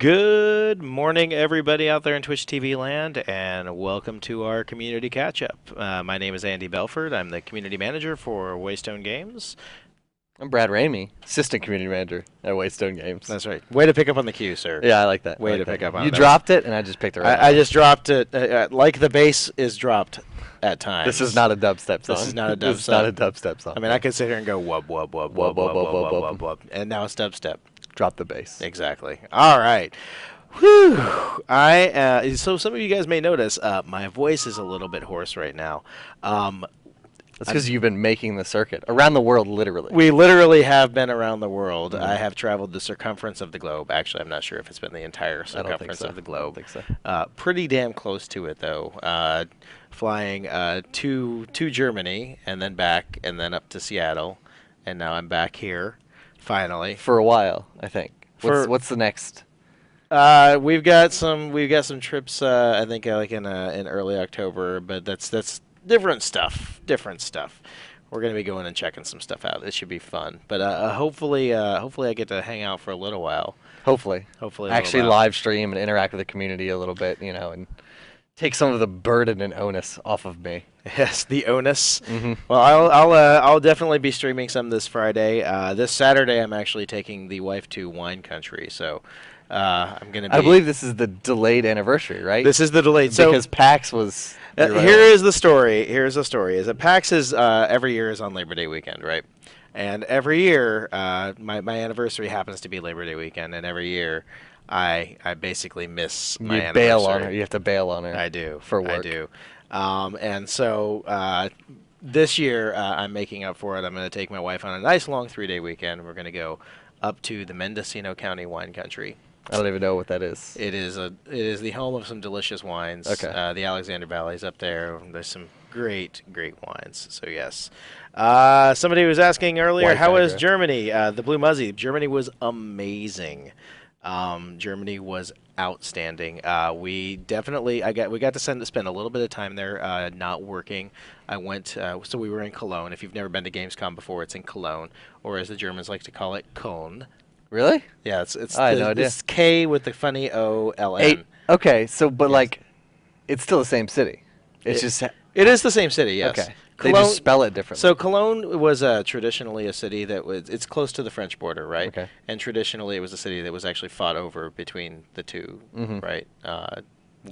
Good morning, everybody out there in Twitch TV land, and welcome to our community catch-up. My name is Andy Belford. I'm the community manager for Waystone Games. I'm Brad Ramey, assistant community manager at Waystone Games. That's right. Way to pick up on the cue, sir. Yeah, I like that. Way to pick up on it. You dropped it, and I just picked it right I just dropped it like the bass is dropped at times. This is not a dubstep song. This is not a dubstep. This is not a dubstep song. I mean, I could sit here and go wub, wub, wub, wub, wub, wub, wub, wub, wub, and now it's dubstep. Drop the bass. Exactly. All right. Whew. So some of you guys may notice my voice is a little bit hoarse right now. That's because you've been making the circuit around the world, literally. We literally have been around the world. Mm-hmm. I have traveled the circumference of the globe. Actually, I'm not sure if it's been the entire circumference of the globe. I don't think so. Pretty damn close to it, though. Flying to Germany and then back and then up to Seattle, and now I'm back here, finally. For a while, I think. What's the next? We've got some trips. I think like in early October, but that's different stuff. We're gonna be going and checking some stuff out. It should be fun. But hopefully I get to hang out for a little while. Hopefully. Actually live stream and interact with the community a little bit, and take some of the burden and onus off of me. Yes, the onus. Mm-hmm. Well, I'll definitely be streaming some this Friday. This Saturday, I'm actually taking the wife to wine country, so I'm gonna be. I believe this is the delayed anniversary, right? This is the delayed. Because PAX was. Here's the story. Is that PAX is every year is on Labor Day weekend, right? And every year, my anniversary happens to be Labor Day weekend, and every year, I basically miss my anniversary. Bail on her. You have to bail on her. I do. For work. I do. And so this year, I'm making up for it. I'm going to take my wife on a nice long 3-day weekend. We're going to go up to the Mendocino County wine country. I don't even know what that is. It is the home of some delicious wines. Okay. The Alexander Valley's up there. There's some great wines. So yes. Somebody was asking earlier, how was Germany? The Blue Muzzy. Germany was amazing. Germany was outstanding. We got to spend a little bit of time there, not working. I went, so we were in Cologne. If you've never been to Gamescom before, it's in Cologne, or as the Germans like to call it, Köln. Really? Yeah, it's I had no idea. It's K with the funny O-L-N. Okay, so but Yes. like, it's still the same city. It's it is the same city. Yes. Okay. Cologne, They just spell it differently. So Cologne was traditionally a city that was it's close to the French border, right? Okay. And traditionally it was a city that was actually fought over between the two, right?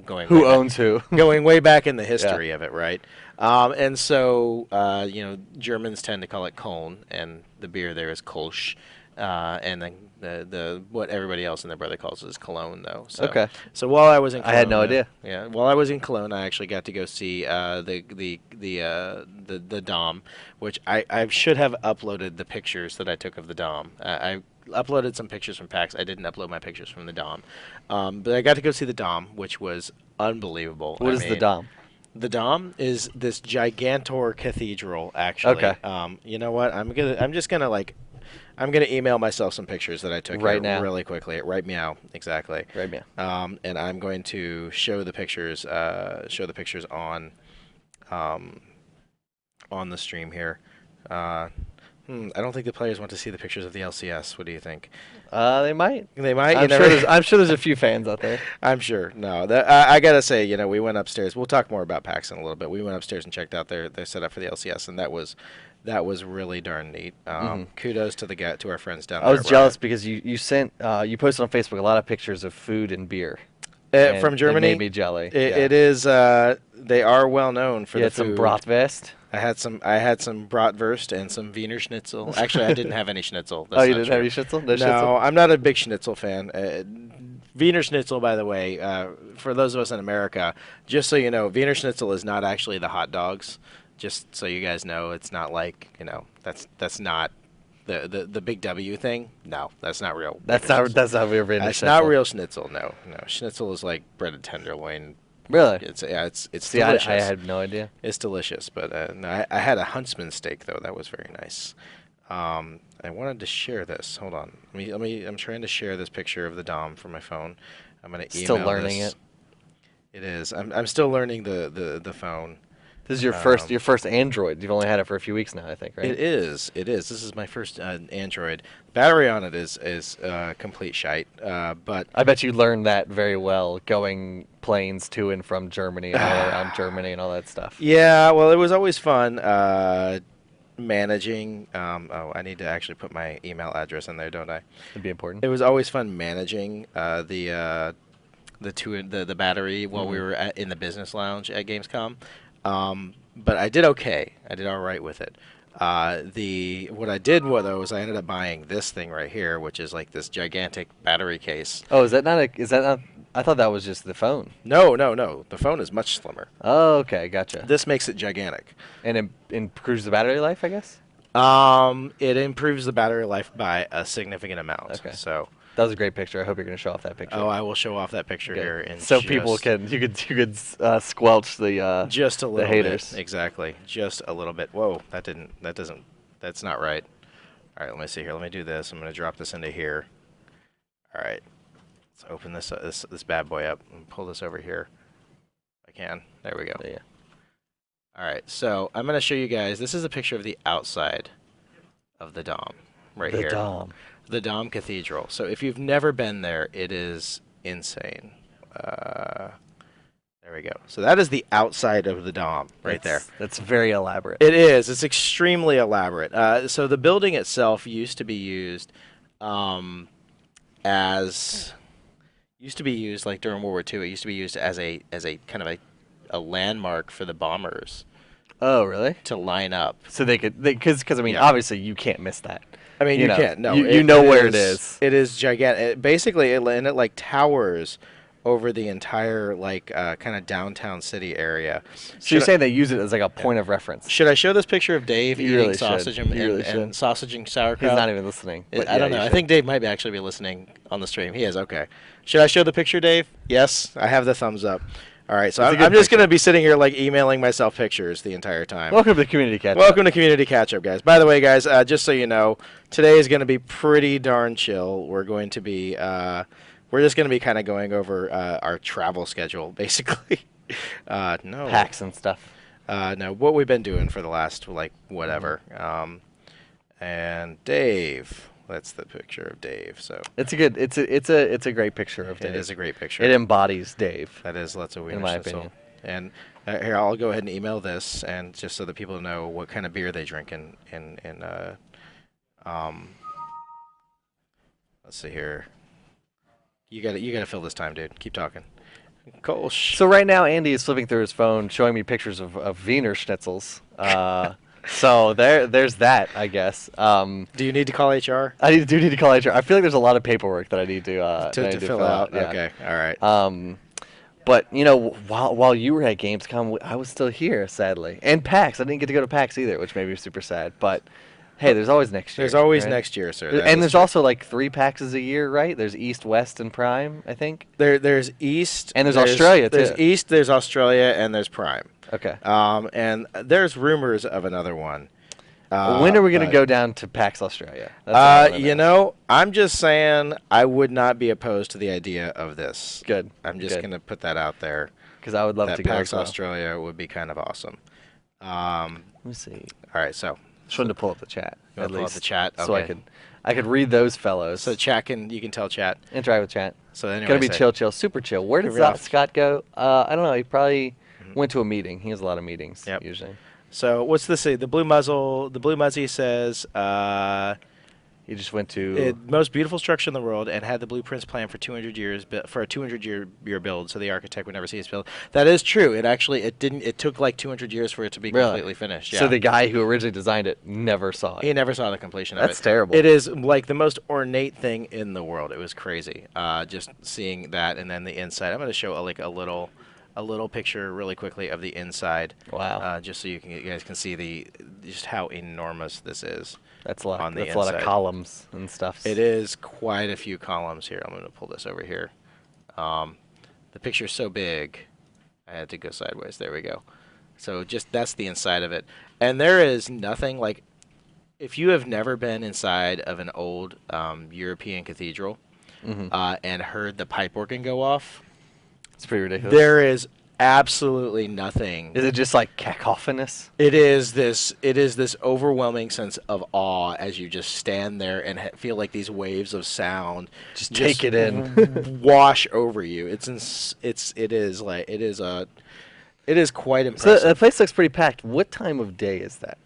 Who owns who? Going way back in the history of it, right? And so Germans tend to call it Köln, and the beer there is Kolsch. And then the what everybody else and their brother calls it is Cologne, though. So, Okay. So while I was in Cologne, I had no idea. Yeah. While I was in Cologne, I actually got to go see the Dom, which I should have uploaded the pictures that I took of the Dom. I uploaded some pictures from PAX. I didn't upload my pictures from the Dom, but I got to go see the Dom, which was unbelievable. What is the Dom? The Dom is this gigantor cathedral, actually. Okay. You know what? I'm gonna email myself some pictures that I took right now, really quickly. Right meow, exactly. Right meow. And I'm going to show the pictures. On the stream here. I don't think the players want to see the pictures of the LCS. What do you think? They might. They might. I'm sure there's a few fans out there. I'm sure. No, I gotta say, we went upstairs. We'll talk more about PAX in a little bit. We went upstairs and checked out their setup for the LCS, and that was really darn neat. Kudos to our friends down there. I was jealous because you posted on Facebook a lot of pictures of food and beer. From Germany. It made me jelly. It is. They are well known for the food. You had some Bratwurst. I had some Bratwurst and some Wiener Schnitzel. Actually, I didn't have any Schnitzel. That's you didn't have any Schnitzel? No, Schnitzel? I'm not a big Schnitzel fan. Wiener Schnitzel, by the way, for those of us in America, just so you know, Wiener Schnitzel is not actually the hot dogs. Just so you guys know, it's not like that's not the big W thing. No, that's not real. That's not real Wiener Schnitzel. That's not real Schnitzel. No. Schnitzel is like breaded tenderloin. Really? It's See, delicious. I had no idea. It's delicious, but I had a huntsman steak though. That was very nice. I wanted to share this. Hold on. I'm trying to share this picture of the Dom from my phone. I'm gonna email Still learning this. it. It is. I'm still learning the phone. This is your first Android. You've only had it for a few weeks now, I think, right? It is. It is. This is my first Android. Battery on it is complete shite. But I bet you learned that very well going planes to and from Germany and all around Germany and all that stuff. Yeah. Well, it was always fun managing. I need to actually put my email address in there, don't I? It'd be important. It was always fun managing the battery while we were in the business lounge at Gamescom. But I did okay. I did all right with it. What I did though was I ended up buying this thing right here, which is like this gigantic battery case. Oh, is that not? I thought that was just the phone. No, no, no. The phone is much slimmer. Oh, okay, gotcha. This makes it gigantic. And it improves the battery life, I guess. It improves the battery life by a significant amount. Okay. So that was a great picture. I hope you're going to show off that picture. Oh, I will show off that picture here, and so people you could squelch the just a little the haters. Bit. Exactly, just a little bit. Whoa, that's not right. All right, let me see here. Let me do this. I'm going to drop this into here. All right, let's open this bad boy up and pull this over here. If I can. There we go. Yeah. All right, so I'm going to show you guys. This is a picture of the outside of the Dom, right here. The Dom. The Dom Cathedral. So if you've never been there, it is insane. There we go. So that is the outside of the Dom right there. That's very elaborate. It is. It's extremely elaborate. So the building itself used to be used like during World War II. It used to be used as a kind of a landmark for the bombers. Oh, really? To line up. So because I mean, obviously you can't miss that. I mean, you can't. No, you know where it is. It is gigantic. Basically, it like towers over the entire kind of downtown city area. So you're saying they use it as like a point of reference? Should I show this picture of Dave eating really sausage and sausage and sauerkraut? He's not even listening. I don't know. I think Dave might actually be listening on the stream. He is. Okay. Should I show the picture, Dave? Yes. I have the thumbs up. All right, so I'm just going to be sitting here like emailing myself pictures the entire time. Welcome to Community Catch-Up. Welcome to Community Catch-Up, guys. By the way, guys, just so you know, today is going to be pretty darn chill. We're going to be, we're just going to be kind of going over our travel schedule, basically. No. PAX and stuff. No, what we've been doing for the last, whatever. And Dave... That's the picture of Dave. So it's a great picture of Dave. It is a great picture. It embodies Dave. That is lots of weird. In my opinion. And here, I'll go ahead and email this, and just so that people know what kind of beer they drink let's see here. You gotta fill this time, dude. Keep talking. Kolsch. So right now, Andy is flipping through his phone, showing me pictures of Wiener schnitzels. So there's that, I guess. Do you need to call HR? I do need to call HR. I feel like there's a lot of paperwork that I need to fill out. Yeah. Okay, all right. But while you were at Gamescom, I was still here, sadly, and PAX. I didn't get to go to PAX either, which made me super sad. But hey, there's always next year. There's always right? next year, sir. And there's also like 3 PAXs a year, right? There's East, West, and Prime, I think. There's East. And there's Australia too. There's East. There's Australia, and there's Prime. Okay. And there's rumors of another one. When are we going to go down to PAX Australia? I'm just saying I would not be opposed to the idea of this. Good. I'm just going to put that out there. Because I would love to go. PAX Australia would be kind of awesome. Let me see. All right, so. Just wanted to pull up the chat. At least. Pull up the chat? Okay. So I could read those fellows. So you can tell chat. Interact with chat. So anyway, gonna be chill, super chill. Where did Scott go? I don't know. He probably went to a meeting. He has a lot of meetings usually. So what's this say? The Blue Muzzy says he just went to most beautiful structure in the world and had the blueprints planned for 200 years for a 200-year build, so the architect would never see his build. That is true. It took like 200 years for it to be completely finished. Yeah. So the guy who originally designed it never saw it. He never saw the completion of it. That's terrible. It is like the most ornate thing in the world. It was crazy. Just seeing that, and then the inside. I'm going to show a little picture really quickly of the inside. Wow. Just so you guys can see just how enormous this is. That's a lot. On the that's a lot of columns and stuff. It is quite a few columns here. I'm going to pull this over here. The picture's so big, I had to go sideways. There we go. So that's the inside of it. And there is nothing like, if you have never been inside of an old European cathedral and heard the pipe organ go off, it's pretty ridiculous. There is absolutely nothing. Is it just like cacophonous? It is this overwhelming sense of awe as you just stand there and feel like these waves of sound Just take it in. wash over you. It is quite So the impressive. place looks pretty packed. What time of day is that?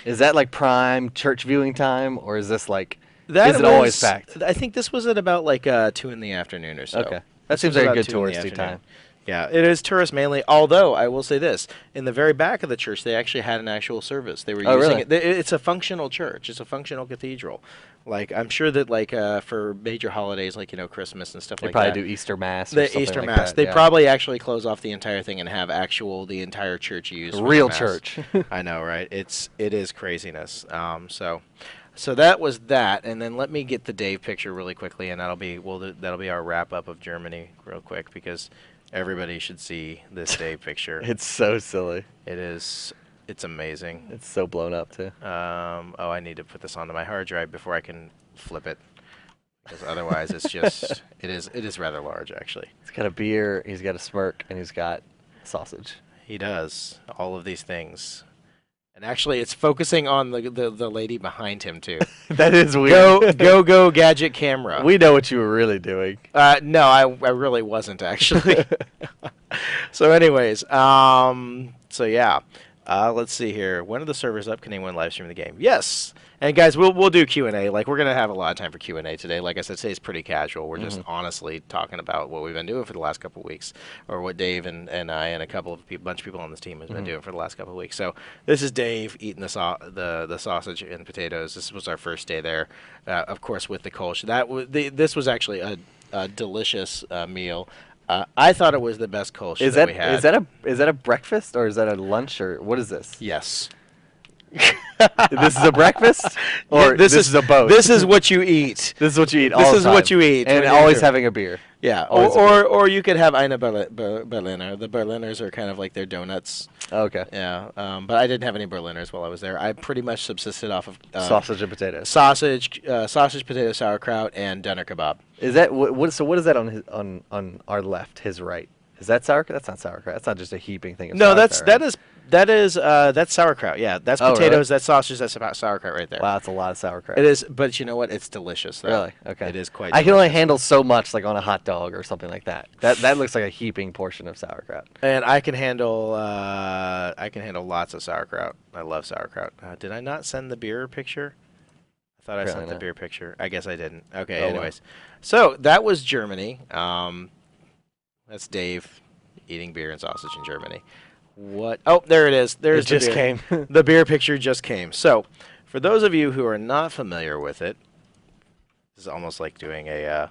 Is that like prime church viewing time, or is this like? That Is it was, always packed? I think this was at about like 2 in the afternoon or so. Okay, that This seems was like a about good 2 in the touristy afternoon. time. Yeah, it is tourist mainly. Although I will say this, in the very back of the church, they actually had an actual service. They were Oh, using really? it. It's a functional church. It's a functional cathedral. Like I'm sure that like for major holidays like Christmas and stuff They like probably that. do Easter Mass or The something Easter like Mass. that. They yeah. probably actually close off the entire thing and have the entire church used. For the Real Mass. church. I know, right? It is craziness. So that was that, and then let me get the Dave picture really quickly, and that'll be our wrap up of Germany real quick because everybody should see this Dave picture. It's so silly. It's amazing. It's so blown up too. Oh, I need to put this onto my hard drive before I can flip it, because otherwise it's just it is rather large actually. He's got a beer, he's got a smirk, and he's got sausage. He does all of these things. And actually, it's focusing on the lady behind him too. That is weird. Go gadget camera. We know what you were really doing. No, I really wasn't actually. So, anyways, so yeah, let's see here. When are the servers up? Can anyone live stream the game? Yes. And guys, we'll do Q&A. Like we're gonna have a lot of time for Q&A today. Like I said, today's pretty casual. We're just honestly talking about what we've been doing for the last couple of weeks, or what Dave and I and a couple of bunch of people on this team has been doing for the last couple of weeks. So this is Dave eating the sausage and potatoes. This was our first day there, of course with the Kolsch. This was actually a delicious meal. I thought it was the best Kolsch that we had. Is that a breakfast or is that a lunch or what is this? Yes. This is a breakfast, or this is a boat. This is what you eat. This is what you eat. This is what you eat, and when you're always here. having a beer. Yeah, Always a beer. or you could have eine Berliner. The Berliners are kind of like their donuts. Okay. Yeah, but I didn't have any Berliners while I was there. I pretty much subsisted off of Sausage and potatoes. sausage, potato, sauerkraut, and doner kebab. Is that what? So what is that on our left? His right. Is that sauerkraut? That's not sauerkraut. That's not just a heaping thing of No, sauerkraut. that's sauerkraut. Yeah, that's Oh, potatoes. really? That's sausage. That's about sauerkraut right there. Wow, that's a lot of sauerkraut. It is, but you know what? It's delicious. Though. Really? Okay. It is quite. I can only delicious. handle so much, like on a hot dog or something like that. That looks like a heaping portion of sauerkraut. And I can handle lots of sauerkraut. I love sauerkraut. Did I not send the beer picture? I thought I Apparently sent the not. beer picture. I guess I didn't. Okay. Oh, well. Anyways, so that was Germany. That's Dave eating beer and sausage in Germany. What? Oh, there it is. There's It just the beer. came. The beer picture just came. So, for those of you who are not familiar with it, this is almost like doing a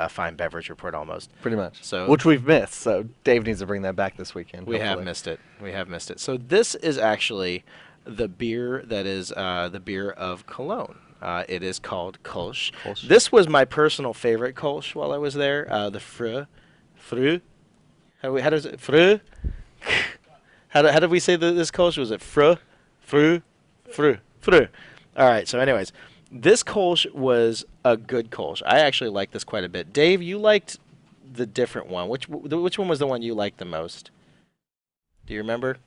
fine beverage report almost. Pretty much. So- which we've missed. So Dave needs to bring that back this weekend. We have hopefully. missed it. We have missed it. So this is actually the beer that is the beer of Cologne. It is called Kolsch. Kolsch. This was my personal favorite Kolsch while I was there. The Frö. How does it? Frö. How did we say this Kolsch? Was it Frö? Frö. All right. So, anyways, this Kolsch was a good Kolsch. I actually liked this quite a bit. Dave, you liked the different one. Which one was the one you liked the most? Do you remember?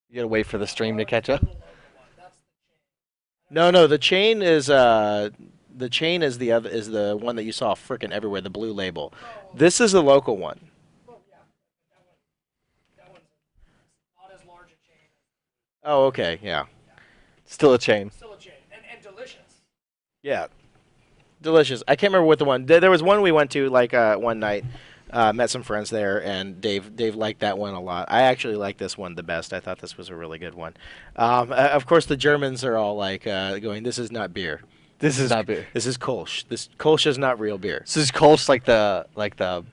You gotta wait for the stream to catch up. No. The chain is the one that you saw frickin' everywhere. The blue label. This is the local one. Oh, okay, yeah, Still a chain. And delicious. yeah, delicious. I can't remember what the one. There was one we went to like one night. Met some friends there, and Dave liked that one a lot. I actually liked this one the best. I thought this was a really good one. Of course, the Germans are all like going, "This is not beer. This is not beer. This is Kolsch. This Kolsch is not real beer." So is Kolsch like the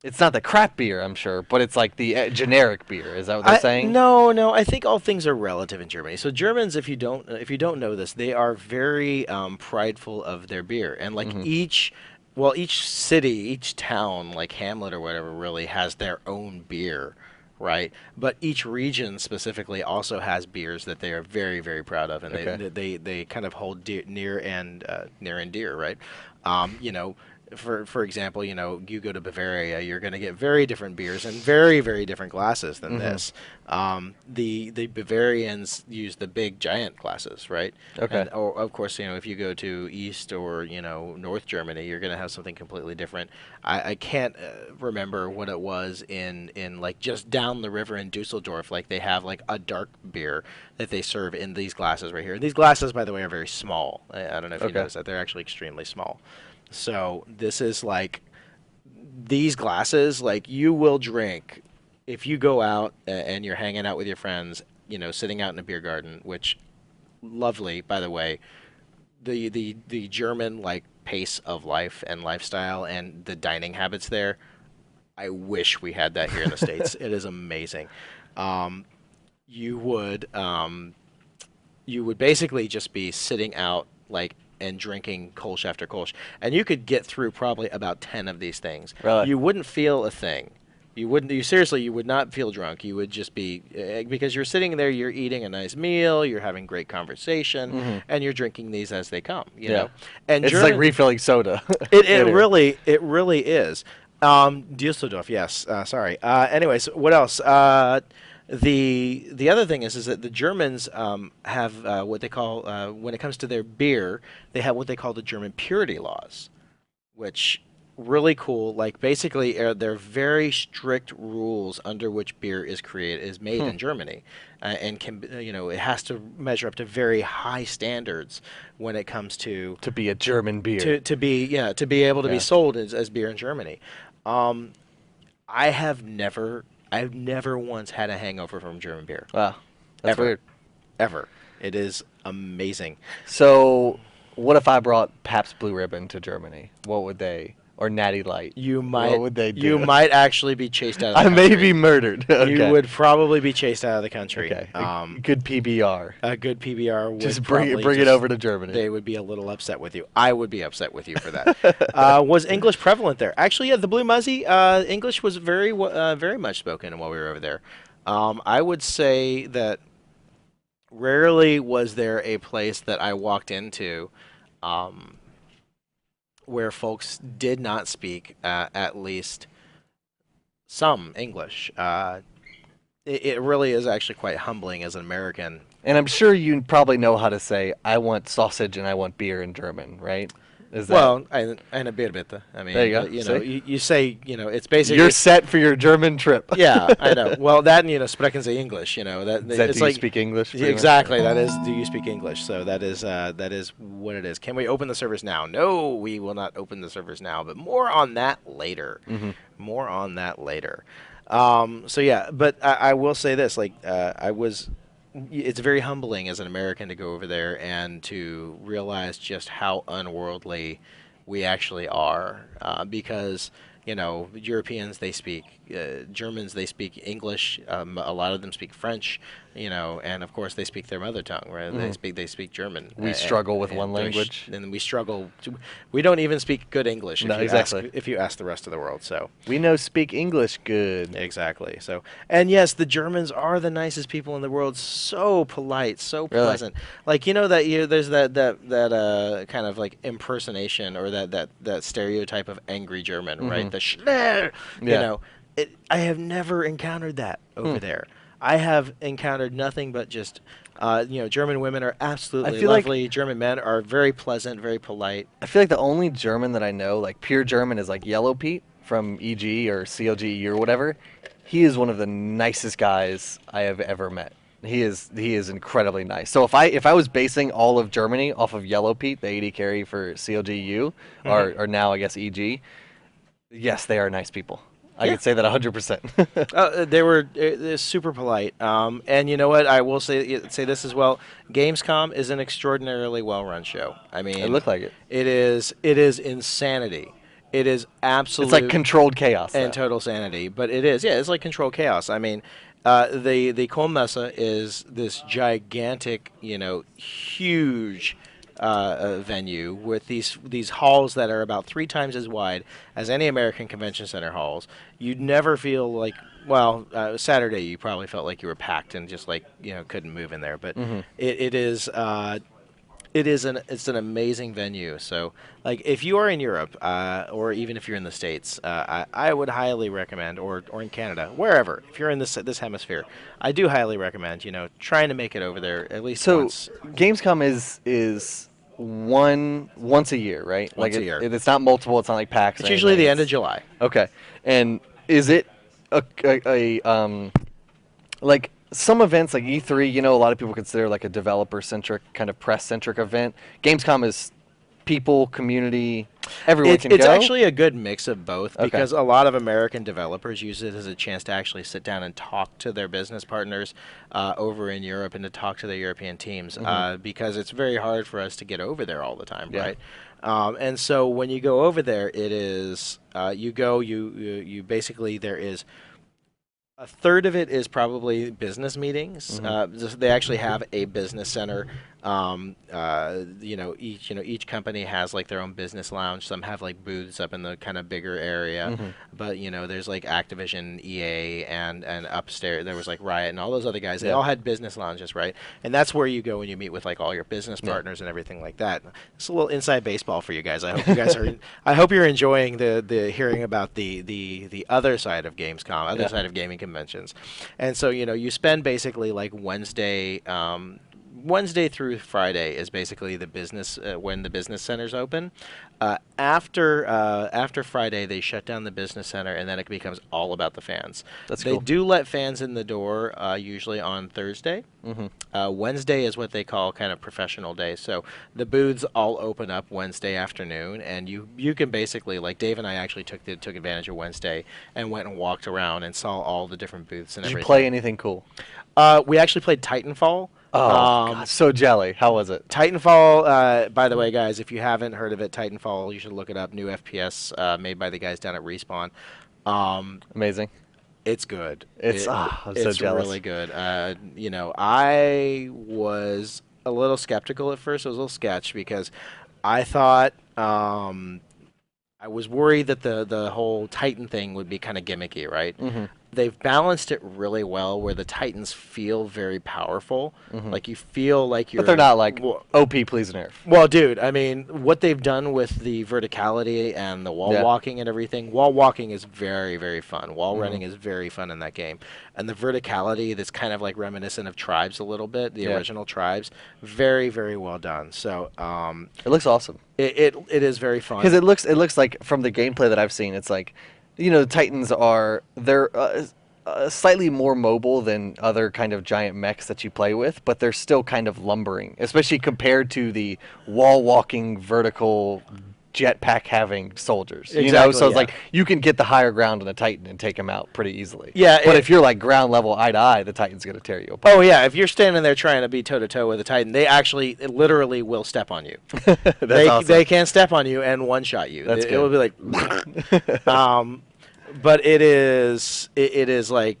It's not the crap beer, I'm sure, but it's like the generic beer. Is that what they're saying? No. I think all things are relative in Germany. So Germans, if you don't know this, they are very prideful of their beer, and like each city, each town, like Hamlet or whatever, really has their own beer, right? But each region specifically also has beers that they are very, very proud of, and Okay. they kind of hold near and dear, right? You know. for example, you go to Bavaria, you're going to get very different beers and very, very different glasses than this. The Bavarians use the big giant glasses, right? Okay. And or of course, if you go to East or North Germany, you're going to have something completely different. I can't remember what it was in like just down the river in Dusseldorf. Like they have like a dark beer that they serve in these glasses right here. These glasses, by the way, are very small. I don't know if you noticed that they're actually extremely small. So this is like these glasses, like you will drink if you go out and you're hanging out with your friends, sitting out in a beer garden, which lovely, by the way. The German like pace of life and lifestyle and the dining habits there. I wish we had that here in the States. It is amazing. Um, you would basically just be sitting out like and drinking Kolsch after Kolsch, and you could get through probably about 10 of these things. Really? You wouldn't feel a thing. You wouldn't. You seriously, you would not feel drunk. You would just be because you're sitting there, you're eating a nice meal, you're having great conversation, and you're drinking these as they come. You know, and it's like refilling soda. it really is. Düsseldorf, yes. Sorry. Anyways, what else? The other thing is that the Germans have what they call when it comes to their beer, they have what they call the German purity laws, which really cool. Like basically, they're very strict rules under which beer is made in Germany, and can it has to measure up to very high standards when it comes to be a German beer. to be able to be sold as beer in Germany. I've never once had a hangover from German beer. Wow, that's Ever. weird. Ever. It is amazing. So, what if I brought Pabst Blue Ribbon to Germany? What would they, or Natty Light? What would they do? You might actually be chased out of the I country. may be murdered. Okay. You would probably be chased out of the country. Okay. Good PBR. A good PBR would Just probably bring it over to Germany. They would be a little upset with you. I would be upset with you for that. Was English prevalent there? Actually, yeah, the Blue Muzzy, English was very much spoken while we were over there. I would say that rarely was there a place that I walked into where folks did not speak at least some English. It really is actually quite humbling as an American. And I'm sure you probably know how to say, I want sausage and I want beer in German, right? Is that... Well, eine Bier bitte. I mean, there you go. You say, it's basically... You're set for your German trip. Yeah, I know. Well, that and, sprechen Sie English, That, it's do like, you speak English? Exactly. That is, do you speak English? So that is what it is. Can we open the servers now? No, we will not open the servers now, but more on that later. More on that later. So yeah, but I will say this, like, it's very humbling as an American to go over there and to realize just how unworldly we actually are, because Europeans, they speak Germans, they speak English, a lot of them speak French, and of course they speak their mother tongue, right? They speak German. We struggle with one language, and we struggle. We don't even speak good English. If you ask the rest of the world, so we know speak English good. Exactly. So, and yes, the Germans are the nicest people in the world. So polite, so pleasant. Like there's that kind of like impersonation or that stereotype of angry German, right? The Schnell, I have never encountered that over there. I have encountered nothing but just, German women are absolutely lovely. Like German men are very pleasant, very polite. I feel like the only German that I know, like pure German, is like Yellow Pete from EG or CLGE or whatever. He is one of the nicest guys I have ever met. He is incredibly nice. So if I was basing all of Germany off of Yellow Pete, the 80 carry for CLGU, or now I guess EG, yes, they are nice people. I could say that 100%. They were super polite. And you know what? I will say this as well. Gamescom is an extraordinarily well-run show. I mean, it looked like it. It is insanity. It is absolute. It's like controlled chaos and total sanity. But it is, yeah. It's like controlled chaos. I mean, the Kohlmesse is this gigantic, huge venue with these halls that are about 3 times as wide as any American convention center halls. You'd never feel like, Saturday you probably felt like you were packed and just like couldn't move in there. But it is it's an amazing venue. So like if you are in Europe or even if you're in the States, I would highly recommend or in Canada, wherever, if you're in this hemisphere, I do highly recommend, trying to make it over there at least So once Gamescom is once a year, right? Like once a year. it's not multiple. It's not like PAX or It's usually anything. the end of It's July. okay. And is it a like some events like E3? A lot of people consider like a developer centric kind of press centric event. Gamescom is people, community, everyone can It's go. actually a good mix of both Okay. because a lot of American developers use it as a chance to actually sit down and talk to their business partners over in Europe and to talk to their European teams because it's very hard for us to get over there all the time, Yeah. right? And so when you go over there, it is you basically there is a third of it is probably business meetings. They actually have a business center. Each company has like their own business lounge. Some have like booths up in the kind of bigger area, but there's like Activision, EA, and upstairs there was like Riot and all those other guys. They Yeah. all had business lounges, right? And that's where you go and you meet with like all your business Yeah. partners and everything like that. It's a little inside baseball for you guys. I hope you guys are. I hope you're enjoying the hearing about the other side of Gamescom, other Yeah. side of gaming conventions. And so, you spend basically like Wednesday through Friday is basically the business when the business centers open. After Friday, they shut down the business center, and then it becomes all about the fans. That's They cool. do let fans in the door usually on Thursday. Wednesday is what they call kind of professional day. So the booths all open up Wednesday afternoon, and you can basically like Dave and I actually took advantage of Wednesday and went and walked around and saw all the different booths and Did you everything. play anything cool? We actually played Titanfall. Oh God, so jelly. How was it? Titanfall, by the way, guys, if you haven't heard of it, Titanfall, you should look it up. New FPS made by the guys down at Respawn. Um, Amazing. it's good. I'm so It's jealous. really good. I was a little skeptical at first. I was a little sketched because I thought I was worried that the whole Titan thing would be kind of gimmicky, right? They've balanced it really well where the Titans feel very powerful. Like you feel like you're But they're not like OP, please nerf. well, dude, I mean, what they've done with the verticality and the wall Yeah. walking and everything, wall walking is very, very fun. Wall running is very fun in that game. And the verticality that's kind of like reminiscent of Tribes a little bit, the Yeah. original Tribes, very, very well done. So It looks awesome. it is very fun. Because it looks like from the gameplay that I've seen, it's like, the Titans they're slightly more mobile than other kind of giant mechs that you play with, but they're still kind of lumbering, especially compared to the wall walking vertical jetpack having soldiers. Exactly, So it's yeah. like you can get the higher ground on a Titan and take him out pretty easily. Yeah, But if you're like ground level eye to eye, the Titan's gonna tear you apart. Oh yeah, if you're standing there trying to be toe to toe with a Titan, they actually literally will step on you. That's awesome. They can step on you and one shot you. That's It will be like, but it is like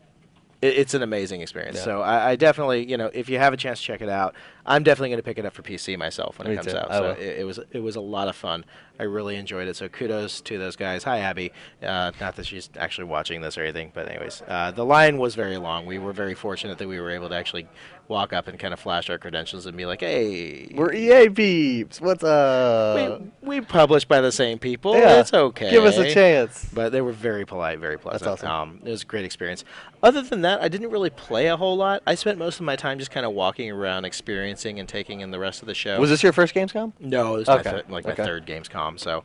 it's an amazing experience. Yeah. So I definitely, if you have a chance to check it out, I'm definitely going to pick it up for PC myself when Me it comes too. out. I So will. it was a lot of fun. I really enjoyed it. So kudos to those guys. Hi Abby. Not that she's actually watching this or anything, but anyways, the line was very long. We were very fortunate that we were able to actually walk up and kind of flash our credentials and be like, "Hey, We're EA peeps. What's up? we published by the same people. Yeah. It's okay. Give us a chance." But they were very polite, very pleasant. That's awesome. It was a great experience. Other than that, I didn't really play a whole lot. I spent most of my time just kind of walking around, experiencing and taking in the rest of the show. Was this your first Gamescom? No, it was Okay. my Okay. third Gamescom. So,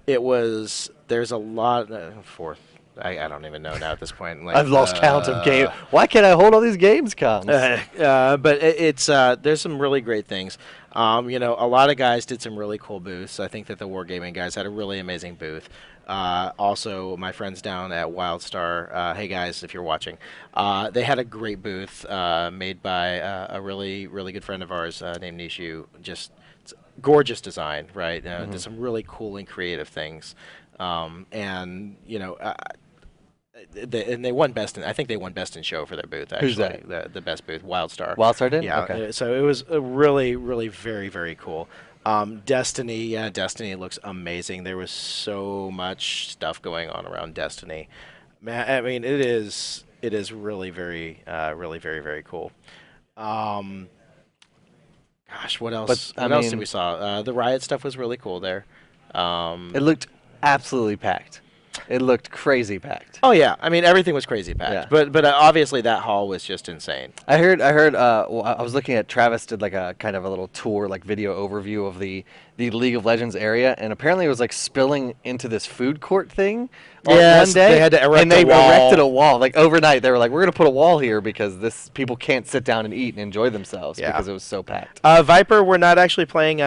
it was. There's a lot. Fourth. I don't even know now at this point. Like, I've lost count of game. Why can't I hold all these Gamescoms? But it's there's some really great things. A lot of guys did some really cool booths. I think that the Wargaming guys had a really amazing booth. Also, my friends down at WildStar, hey guys, if you're watching, they had a great booth made by a really, really good friend of ours named Nishu. Just gorgeous design, right? Did some really cool and creative things. And they won best in. I think they won best in show for their booth. Actually, Who's that? The best booth, WildStar. WildStar did? Yeah. Okay. So it was a really, really very, very cool. Destiny, yeah, Destiny looks amazing. There was so much stuff going on around Destiny. Man, I mean, it is really very, really very, very cool. Gosh, what But else? I What else did we mean, saw? The Riot stuff was really cool there. it looked absolutely packed. It looked crazy packed. Oh yeah, I mean everything was crazy packed, Yeah. but obviously that hall was just insane. I heard. Well, I was looking at Travis did like a kind of a little tour, like video overview of the League of Legends area, and apparently it was like spilling into this food court thing on one Yes, day. they had to erect and they a wall. erected a wall like overnight. They were like, "We're gonna put a wall here because this people can't sit down and eat and enjoy themselves Yeah. because it was so packed." Viper, we're not actually playing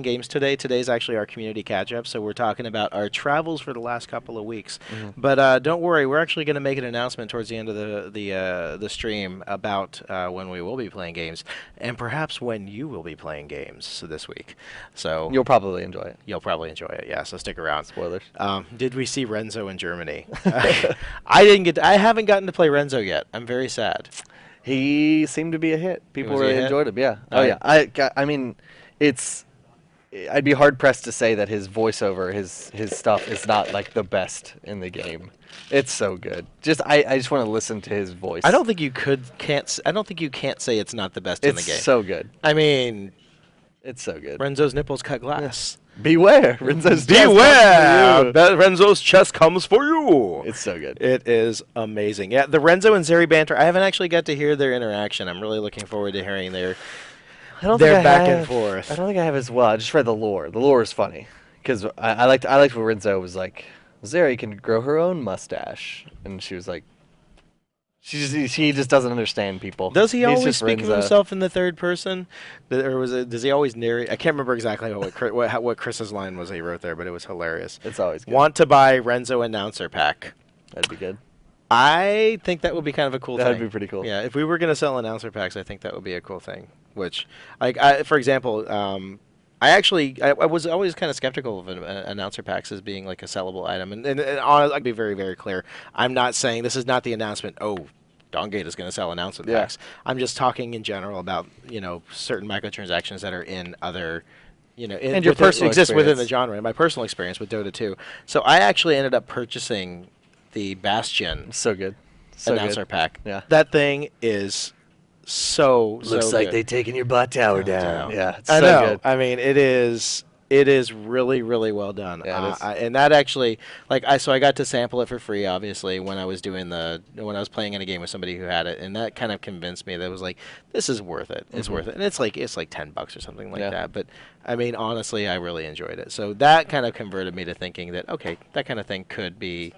games today. Today's actually our community catch up, so we're talking about our travels for the last couple of weeks. But don't worry, we're actually going to make an announcement towards the end of the stream about when we will be playing games, and perhaps when you will be playing games this week. So You'll probably enjoy it. you'll probably enjoy it. Yeah, so stick around. Spoilers. Did we see Renzo in Germany? I haven't gotten to play Renzo yet. I'm very sad. He seemed to be a hit. People Was he a really hit? enjoyed him. Yeah. Oh Alright. yeah. I mean, it's. I'd be hard pressed to say that his voiceover, his stuff, is not like the best in the game. It's so good. I just want to listen to his voice. I don't think you can't say it's not the best in the It's game. so good. I mean, It's so good. Renzo's nipples cut glass. Beware, Renzo's chest Beware! comes for you. Renzo's chest comes for you. It's so good. It is amazing. Yeah, the Renzo and Zeri banter. I haven't actually got to hear their interaction. I'm really looking forward to hearing their I back and have- forth. I don't think I have as well. I just read the lore. The lore is funny because I liked what Renzo was like. Zeri can grow her own mustache, and she was like, he just doesn't understand people. Does he He's always just speak of Renzo. himself in the third person, or does he always narrate? I can't remember exactly what Chris's line was he wrote there, but it was hilarious. It's always good. Want to buy Renzo announcer pack? That'd be good. I think that would be kind of a cool thing. That'd be pretty cool. Yeah, if we were going to sell announcer packs, I think that would be a cool thing. Which, like, for example, I was always kind of skeptical of announcer packs as being like a sellable item. And I'll be very, very clear. I'm not saying this is not the announcement. Oh, Dawngate is going to sell announcer Yeah. packs. I'm just talking in general about certain microtransactions that are in other. And your personal exist within the experience. genre. My personal experience with Dota 2. So I actually ended up purchasing the Bastion So good. So announcer good. pack. Yeah. That thing is so good. taken your bot tower down. Yeah, it's I so know. good. I mean, it is really, really well done. Yeah, it is. And that actually, so I got to sample it for free, obviously, when I was playing in a game with somebody who had it, and that kind of convinced me that it was like, this is worth it. It's worth it, and it's like $10 or something like Yeah. that. But I mean, honestly, I really enjoyed it. So that kind of converted me to thinking that okay, that kind of thing could be.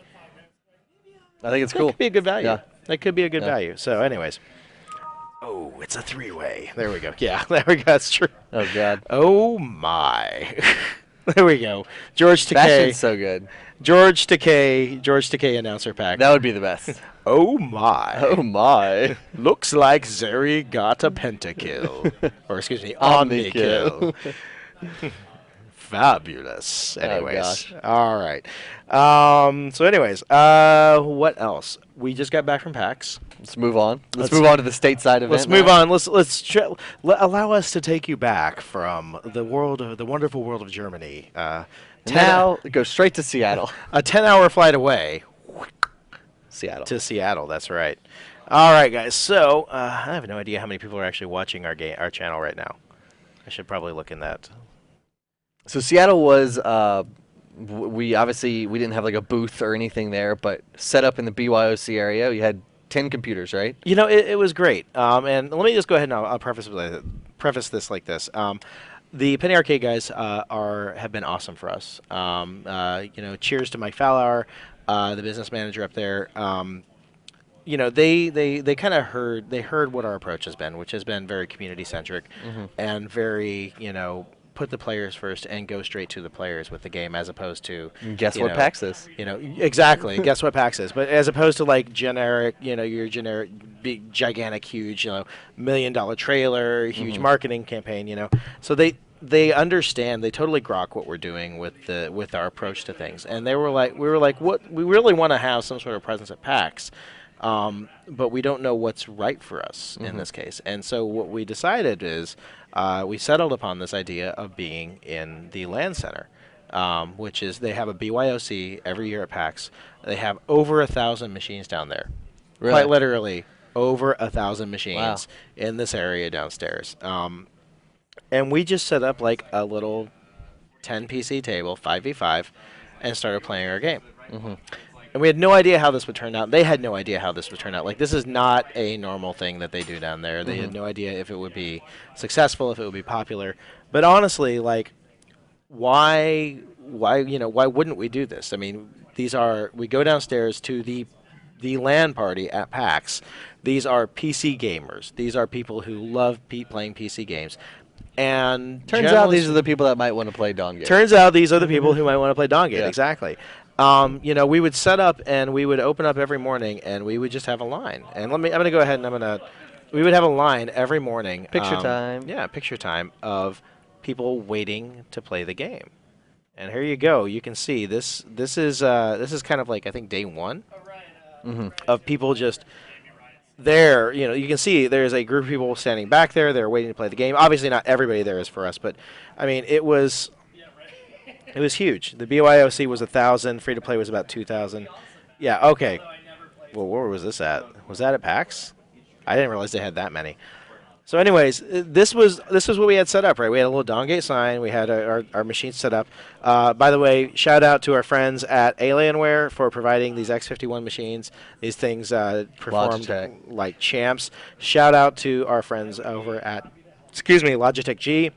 I think it's That cool. could be a good value. Yeah. That could be a good Yeah. value. So, anyways. Oh, it's a three-way. There we go. Yeah, there we go. That's true. Oh god. Oh my. There we go. George Takei. Bastion's so good. George Takei announcer pack. That would be the best. Oh my. Oh my. Looks like Zeri got a pentakill. Or excuse me, Omnikill. omnikill. Fabulous. Anyways. gosh. All right. So anyways, what else? We just got back from PAX. Let's move on. Let's Let's- move on to the stateside event. Let's move on. Allow us to take you back from the wonderful world of Germany. Now go straight to Seattle. A 10-hour flight away Seattle. to Seattle. That's right. All right, guys. So I have no idea how many people are actually watching our channel right now. I should probably look in that. So Seattle was we didn't have like a booth or anything there, but set up in the BYOC area. You had 10 computers, right? It was great. And let me just go ahead and I'll preface this like this. The Penny Arcade guys have been awesome for us. Cheers to Mike Fallauer, the business manager up there. They kind of heard what our approach has been, which has been very community centric and very put the players first and go straight to the players with the game, as opposed to Guess you what know, PAX is? Exactly. Guess what PAX is? But as opposed to like generic, your generic, big, gigantic, huge, $1 million trailer, huge marketing campaign, So they understand. They totally grok what we're doing with our approach to things, and we were like, what we really want to have some sort of presence at PAX. But we don't know what's right for us in this case. And so what we decided is we settled upon this idea of being in the LAN Center, which is they have a BYOC every year at PAX. They have over 1,000 machines down there. Really? Quite literally, over 1,000 machines in this area downstairs. and we just set up like a little 10 PC table, 5v5, and started playing our game. Hmm. And we had no idea how this would turn out. They had no idea how this would turn out. Like, this is not a normal thing that they do down there. They Hmm. had no idea if it would be successful, if it would be popular. But honestly, like, why wouldn't we do this? I mean, we go downstairs to the LAN party at PAX. These are PC gamers. These are people who love playing PC games. And Turns out these are the people that might want to play Dawn Gate. turns out these are the people who might want to play Dawn Gate. Yeah. Exactly. We would set up and we would open up every morning and we would just have a line. And I'm going to go ahead and we would have a line every morning. Picture time. Yeah, picture time of people waiting to play the game. And here you go. You can see this. This is kind of like, I think, day one Hmm. of people just there. You can see there's a group of people standing back there. They're waiting to play the game. Obviously, not everybody there is for us, but I mean, it was huge. The BYOC was 1,000. Free to play was about 2,000. Yeah. Okay. Well, where was this at? Was that at PAX? I didn't realize they had that many. So, anyways, this was what we had set up, right? We had a little Dawngate sign. We had our machines set up. By the way, shout out to our friends at Alienware for providing these X51 machines. These things performed Logitech. like champs. Shout out to our friends over at, Logitech G.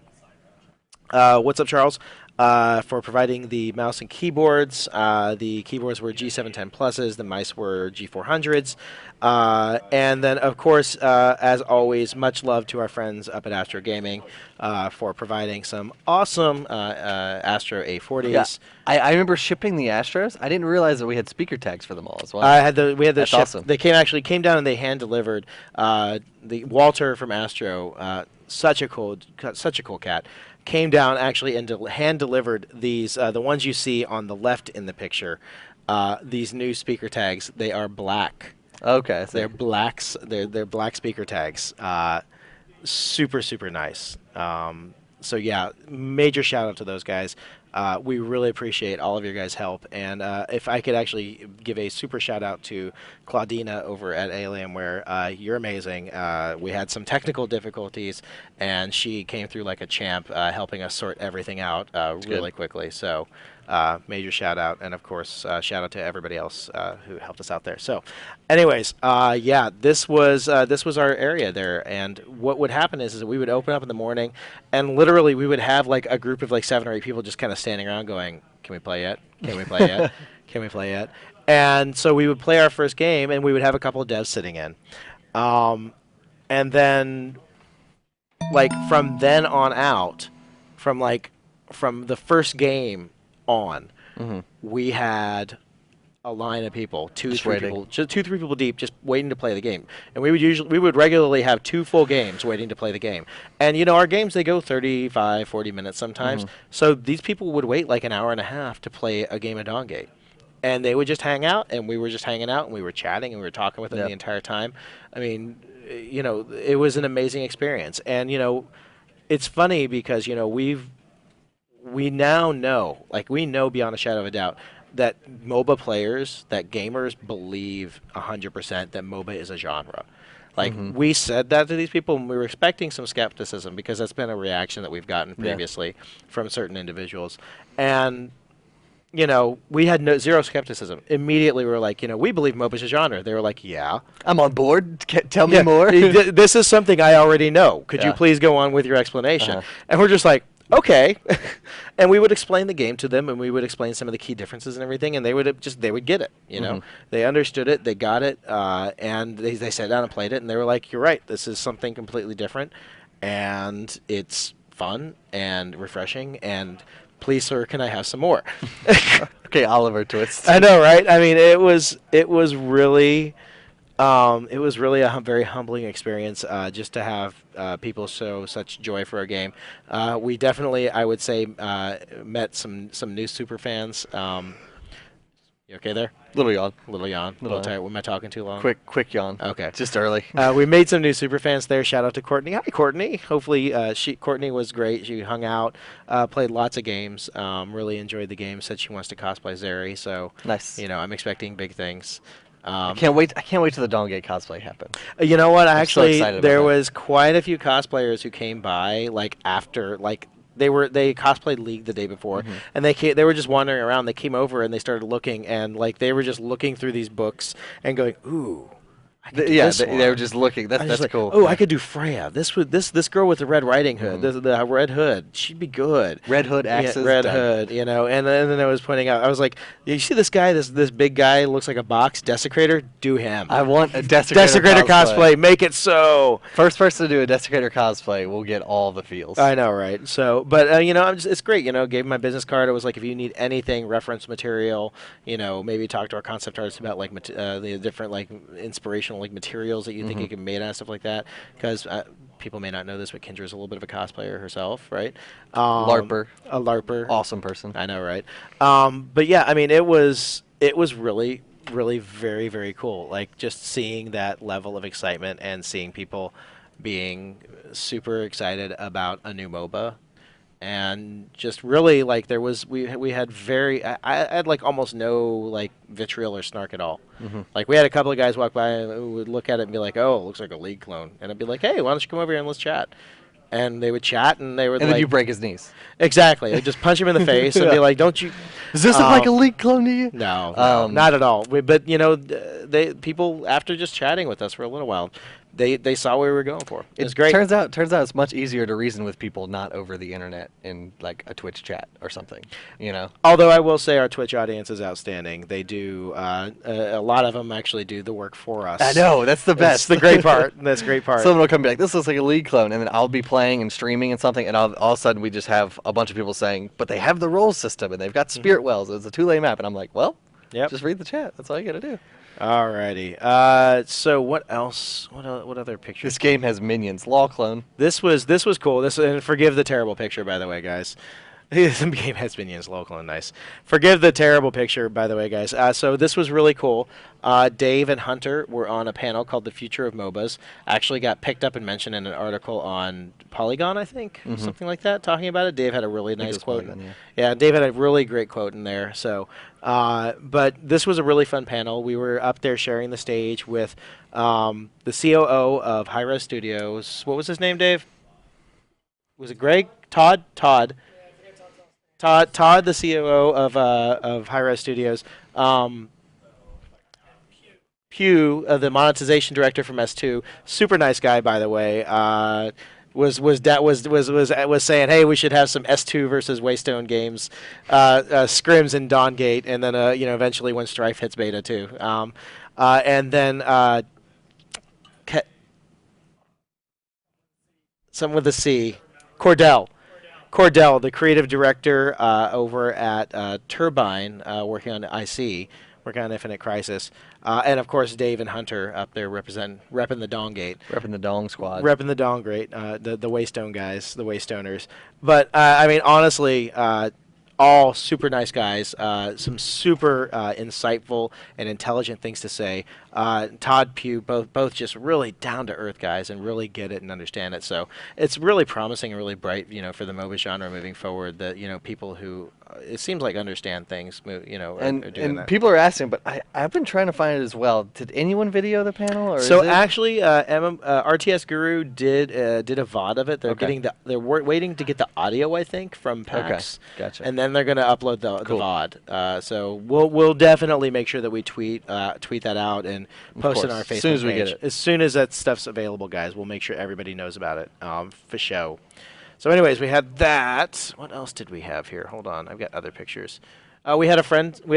What's up, Charles? For providing the mouse and keyboards. The keyboards were G710 Pluses, the mice were G400s. And then, of course, as always, much love to our friends up at Astro Gaming for providing some awesome Astro A40s. Yeah. I remember shipping the Astros. I didn't realize that we had speaker tags for them all as well. We had the That's ship. awesome. They came down and they hand delivered. The Walter from Astro, such a cool cat, came down actually and hand delivered these the ones you see on the left in the picture. These new speaker tags. They are black. Okay. So They're blacks. They're black speaker tags. Super nice. So yeah, major shout out to those guys. We really appreciate all of your guys' help. And if I could actually give a super shout out to Claudina over at Alienware, you're amazing. We had some technical difficulties, and she came through like a champ, helping us sort everything out really quickly. So major shout out, and of course shout out to everybody else who helped us out there. So, anyways, yeah, this was our area there, and what would happen is that we would open up in the morning, and literally we would have like a group of like 7 or 8 people just kind of standing around going, "Can we play yet? Can we play yet? Can we play yet?" And so we would play our first game, and we would have a couple of devs sitting in, and then like from then on out, from the first game on, we had a line of people, two, Just three waiting. people, just 2, 3 people deep, just waiting to play the game. And we would regularly have 2 full games waiting to play the game. And our games, they go 35, 40 minutes sometimes. So these people would wait like an hour and a half to play a game of Dawngate. And they would just hang out, and we were just hanging out, and we were chatting, and we were talking with them Yep. the entire time. I mean, it was an amazing experience. And it's funny because we now know, like we know beyond a shadow of a doubt, that MOBA players, that gamers believe 100% that MOBA is a genre. Like, we said that to these people, and we were expecting some skepticism because that's been a reaction that we've gotten previously from certain individuals. And, we had zero skepticism. Immediately, we were like, we believe MOBA is a genre. They were like, yeah. I'm on board. Tell me more. This is something I already know. Could you Yeah. please go on with your explanation? Uh-huh. And we're just like, okay. And we would explain the game to them, and we would explain some of the key differences and everything, and they would get it. They understood it, they got it, and they sat down and played it, and they were like, "You're right. This is something completely different, and it's fun and refreshing. And please, sir, can I have some more?" Okay, Oliver Twist. I know, right? I mean, it was really. It was really a very humbling experience just to have people show such joy for our game. We definitely, I would say, met some new super fans. You okay there? Little yawn. Little yawn. Little Little tired. Am I talking too long? Quick yawn. Okay. Just early. We made some new super fans there. Shout out to Courtney. Hi, Courtney. Hopefully, Courtney was great. She hung out, played lots of games. Really enjoyed the game. Said she wants to cosplay Zeri. So Nice. I'm expecting big things. I can't wait. I can't wait till the Dawngate cosplay happens. You know what? I'm so Actually, excited about there that. was quite a few cosplayers who came by like after like they cosplayed League the day before, and they were just wandering around. They came over and they started looking, and like they were just looking through these books and going, "Ooh, I could do Yeah, this they were one." just looking. I was just That's like, cool. "Oh, Yeah. I could do Freya. This girl with the Red Riding Hood, the Red Hood. She'd be good." Red Hood Yeah, axes. Red done. Hood, you know, and then I was pointing out, I was like, "You see this guy, this big guy, looks like a box desecrator. Do him. I want a desecrator, Desecrator cosplay. Make it so." First person to do a desecrator cosplay will get all the feels. I know, right? So, but you know, it's great. You know, gave him my business card. It was like, if you need anything, reference material, you know, maybe talk to our concept artist about like the different like inspirational like materials that you think you can make out of stuff like that. Because people may not know this, but Kendra's a little bit of a cosplayer herself, right? LARPer. A LARPer. Awesome person. I know, right? But yeah, I mean, it was really very very cool. Like just seeing that level of excitement and seeing people being super excited about a new MOBA, and just really like there was we had I had like almost no like vitriol or snark at all. Like we had a couple of guys walk by and who would look at it and be like, "Oh, it looks like a League clone," and I'd be like, "Hey, why don't you come over here and let's chat?" And they would chat and they would And like then you break his knees. exactly. I'd just punch him in the face and be like, "Don't you?" Does this look like a League clone to you? No, Um, not at all. But you know, people after just chatting with us for a little while, they saw what we were going for. It was great. Turns out it's much easier to reason with people not over the internet in like a Twitch chat or something. You know. Although I will say our Twitch audience is outstanding. They do a lot of them actually do the work for us. I know, that's the best. That's the great part. That's the great part. Someone will come and be like, "This looks like a League clone," and then I'll be playing and streaming and something, and all of a sudden we just have a bunch of people saying, "But they have the roll system and they've got spirit wells. It's a two-lane map," and I'm like, "Well, Yep. just read the chat. That's all you got to do." Alrighty. So what else? What other pictures? This game has minions. Law clone. This was cool. And forgive the terrible picture, by the way, guys. The game has minions, local and nice. Forgive the terrible picture, by the way, guys. So this was really cool. Dave and Hunter were on a panel called "The Future of MOBAs." Actually, got picked up and mentioned in an article on Polygon, I think, something like that, talking about it. Dave had a really nice quote. Polygon, Yeah, Dave had a really great quote in there. So, but this was a really fun panel. We were up there sharing the stage with the COO of Hi-Res Studios. What was his name, Dave? Was it Greg? Todd? Todd, the COO of Hi-Res Studios. Pew, the monetization director from S2, super nice guy, by the way. Was saying, hey, we should have some S2 versus Waystone games, scrims in Dawngate, and then eventually when Strife hits beta too. And then something with a C, Cordell, the creative director over at Turbine, working on IC, working on Infinite Crisis, and of course Dave and Hunter up there repping the Dawngate, Repping the Dong Squad. repping the Dawngate, the Waystone guys, the Waystoners. But I mean, honestly, all super nice guys, some super insightful and intelligent things to say. Todd, Pugh, both just really down to earth guys and really get it and understand it. So it's really promising and really bright, for the MOBA genre moving forward. That people who it seems like understand things, are doing And that. people are asking, but I've been trying to find it as well. Did anyone video the panel? Or So is it? actually, RTS Guru did a VOD of it. They're Okay. they're waiting to get the audio, I think, from PAX. Gotcha. And then they're going to upload the Cool. VOD. So we'll definitely make sure that we tweet that out and post it on our Facebook As soon as we page. get it. As soon as that stuff's available, guys, we'll make sure everybody knows about it for show. So anyways, we had that. What else did we have here? Hold on. I've got other pictures. We had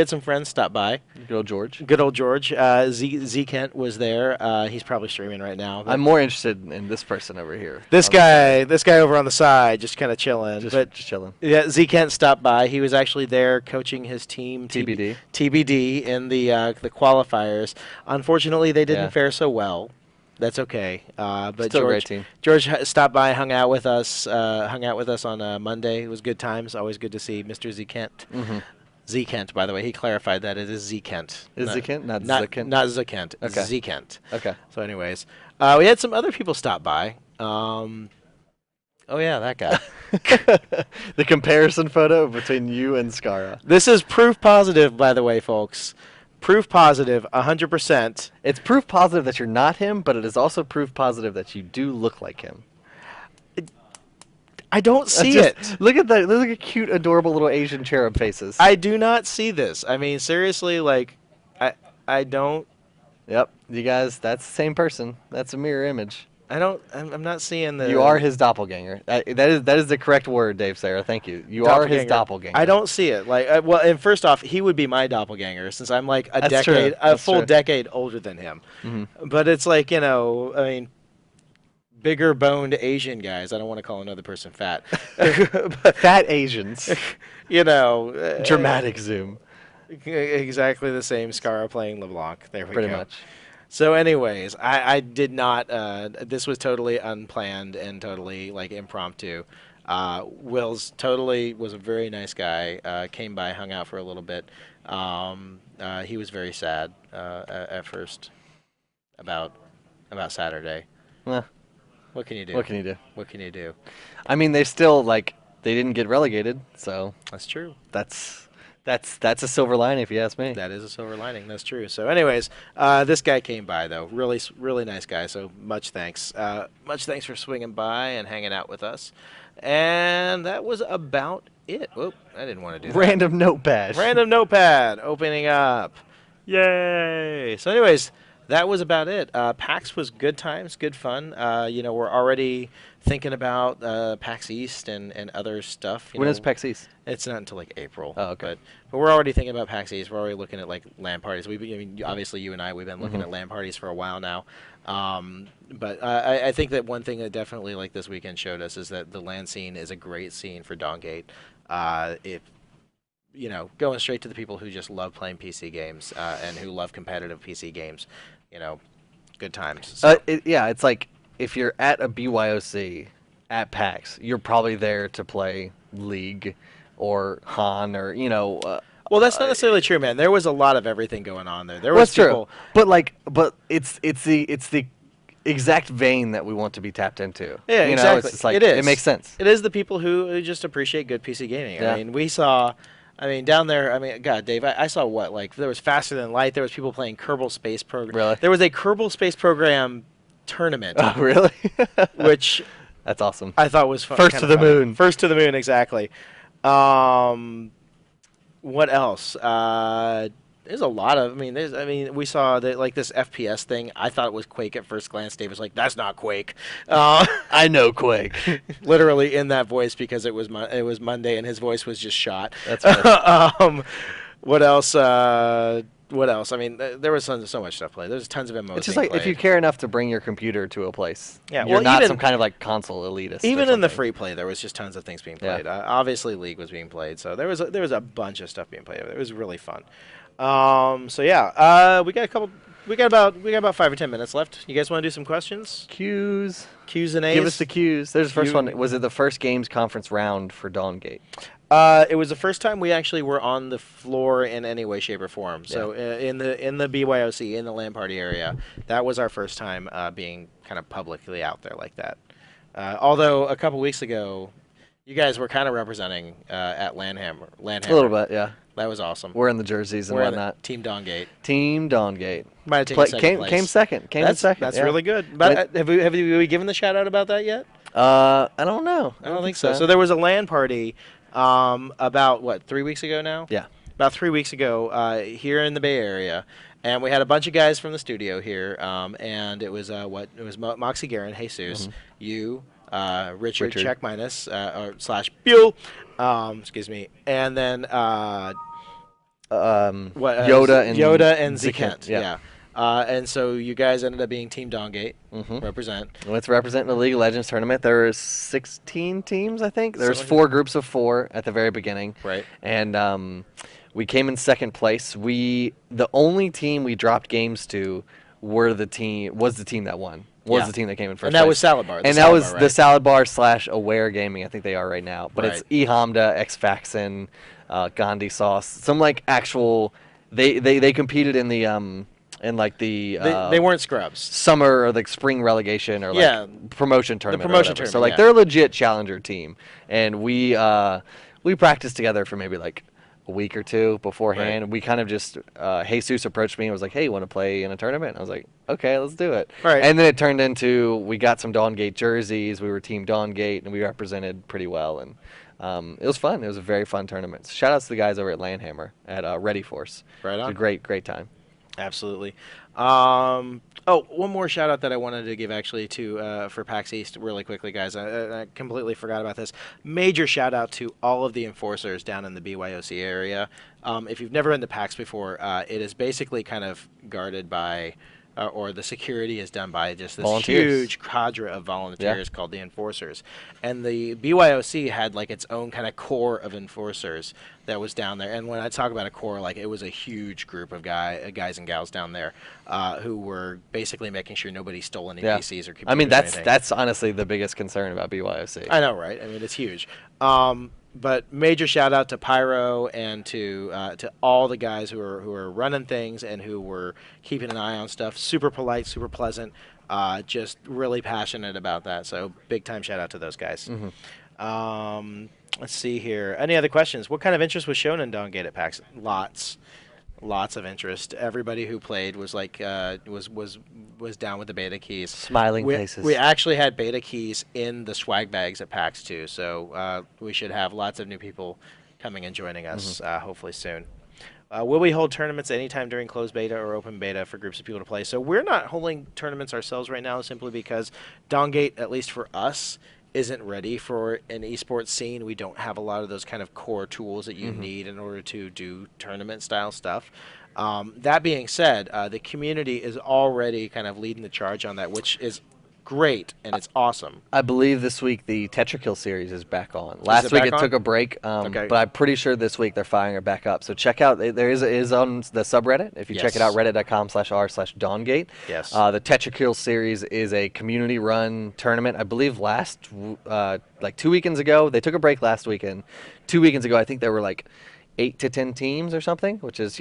some friends stop by. Good old George. Good old George. Z Kent was there. He's probably streaming right now. but- I'm more interested in this person over here. This on the side. guy over on the side, just kind of chilling. Just chilling. Yeah, Z Kent stopped by. He was actually there coaching his team. TBD in the qualifiers. Unfortunately, they didn't Yeah. fare so well. That's okay. But Still a great George, team. George stopped by, hung out with us on Monday. It was good times. Always good to see Mr. Z Kent. Z Kent, by the way, he clarified that it is Z Kent. Is Z Kent? Not Not Z Kent? Not Z Kent. Okay. Z Kent. Okay. So, anyways, we had some other people stop by. Oh yeah, that guy. The comparison photo between you and Skara. This is proof positive, by the way, folks. proof positive, 100%. It's proof positive that you're not him, but it is also proof positive that you do look like him. I don't see it. Look at that. Look at cute, adorable little Asian cherub faces. I do not see this. I mean, seriously, like, I don't. Yep, you guys, that's the same person. That's a mirror image. I'm not seeing the. You are his doppelganger. That is the correct word, Dave Sarah. Thank you. You are his doppelganger. I don't see it. Like, well, and first off, he would be my doppelganger since I'm like a full decade older than him. Mm-hmm. But it's like, you know, I mean, bigger boned Asian guys. I don't want to call another person fat. Fat Asians. You know. Dramatic zoom. Exactly the same. Scara playing LeBlanc. There we go. Pretty much. So, anyways, I did not. This was totally unplanned and totally like impromptu. Will's totally was a very nice guy. Came by, hung out for a little bit. He was very sad at first about Saturday. What can you do? What can you do? What can you do? I mean, they still they didn't get relegated, so that's true. That's a silver lining, if you ask me. That is a silver lining. That's true. So, anyways, this guy came by though. Really nice guy. So much thanks. Much thanks for swinging by and hanging out with us. And that was about it. Oop, I didn't want to do that. Random notepad. Random notepad opening up. Yay! So, anyways, that was about it. PAX was good times, good fun. You know, we're already thinking about PAX East and other stuff. When is PAX East? It's not until like April. Oh, okay. But we're already thinking about PAX East. We're already looking at like LAN parties. I mean, obviously you and I, we've been looking at LAN parties for a while now. But I think that one thing that definitely like this weekend showed us is that the LAN scene is a great scene for Dawngate. If you know, going straight to the people who just love playing PC games and who love competitive PC games, you know, good times. So. Yeah, it's like if you're at a BYOC at PAX, you're probably there to play League or Han or, you know. Well, that's not necessarily true, man. There was a lot of everything going on there. There was people. True. But it's the exact vein that we want to be tapped into. Yeah, you exactly. know, it's just like, it is. It makes sense. It is the people who just appreciate good PC gaming. Yeah. I mean, we saw. I mean, down there, I mean, God, Dave, I saw what? Like, there was Faster Than Light. There was people playing Kerbal Space Program. Really? There was a Kerbal Space Program tournament. Oh, really? Which... That's awesome. I thought was fun. First to the moon. First to the moon, exactly. What else? There's a lot of... I mean, we saw that, like, this FPS thing. I thought it was Quake at first glance. Dave was like, that's not Quake. I know Quake. Literally in that voice because it was Monday and his voice was just shot. That's right. What else? What else? I mean, there was so much stuff played. There's tons of MMOs. It's just like played. if you care enough to bring your computer to a place, yeah, you're not some kind of like console elitist. Even in the free play, there was just tons of things being played. Yeah. Obviously, League was being played, so there was a bunch of stuff being played. It was really fun. So yeah, we got about 5 or 10 minutes left. You guys want to do some questions? Q's and A's. Give us the Q's. There's the first one. Was it the first games conference round for Dawngate? It was the first time we actually were on the floor in any way, shape, or form. So in the BYOC, in the LAN party area, that was our first time being kind of publicly out there like that. Although a couple weeks ago, you guys were kind of representing at LAN Hammer. A little bit, yeah. That was awesome. We're in the jerseys and whatnot. Team Dawngate. Team Dawngate. Might have taken second place. Came second. That's really good. But have we given the shout out about that yet? I don't know. I don't think so. So there was a LAN party about 3 weeks ago now? Yeah. About 3 weeks ago here in the Bay Area. And we had a bunch of guys from the studio here. And it was Moxie Guerin, Jesus, you, Richard, check minus, / Buell, excuse me, and then Yoda and Zekent. Yeah. And so you guys ended up being Team Dawngate. Represent. Let's represent the League of Legends tournament. There were 16 teams, I think. There's 4 groups of 4 at the very beginning. Right. And we came in second place. The only team we dropped games to was the team that won. The team that came in first. And that was Salad Bar. And that was the Salad Bar / Aware Gaming. I think they are right now. But it's eHamda, Xfaxon, Gandhi Sauce. Some like actual. They competed in the they weren't scrubs. Summer or the spring relegation or promotion tournament. The promotion tournament. So like they're a legit challenger team, and we practiced together for maybe like a week or two beforehand. Right. We kind of just Jesus approached me and was like, "Hey, you want to play in a tournament?" And I was like, "Okay, let's do it." Right. And then it turned into we got some Dawngate jerseys. We were Team Dawngate, and we represented pretty well. And it was fun. It was a very fun tournament. Shout outs to the guys over at Landhammer at Ready Force. Right It was on. a great time. Absolutely. One more shout out that I wanted to give actually to for PAX East really quickly, guys. I completely forgot about this. Major shout out to all of the enforcers down in the BYOC area. If you've never been to PAX before, it is basically kind of guarded by. Or the security is done by just this huge cadre of volunteers called the Enforcers. And the BYOC had like its own kind of core of enforcers that was down there. And when I talk about a core, like it was a huge group of guys and gals down there who were basically making sure nobody stole any PCs or computers. I mean, that's honestly the biggest concern about BYOC. I know, right? I mean, it's huge. But major shout out to Pyro and to all the guys who are running things and who were keeping an eye on stuff. Super polite, super pleasant, just really passionate about that. So big time shout out to those guys. Mm-hmm. Let's see here. Any other questions? What kind of interest was shown in Dawngate at PAX? Lots of interest. Everybody who played was like was down with the beta keys. Smiling faces. We actually had beta keys in the swag bags at PAX too, so we should have lots of new people coming and joining us hopefully soon. Will we hold tournaments anytime during closed beta or open beta for groups of people to play? So we're not holding tournaments ourselves right now simply because Dawngate, at least for us, isn't ready for an esports scene. We don't have a lot of those kind of core tools that you need in order to do tournament style stuff. That being said, the community is already kind of leading the charge on that, which is great and it's awesome. I believe this week the Tetrakill series is back on. Last week it took a break, but I'm pretty sure this week they're firing it back up. So check out, there is on the subreddit. If you check it out, reddit.com/r/Dawngate. Yes. The Tetrakill series is a community-run tournament. I believe like 2 weekends ago, they took a break last weekend. 2 weekends ago, I think there were like 8 to 10 teams or something, which is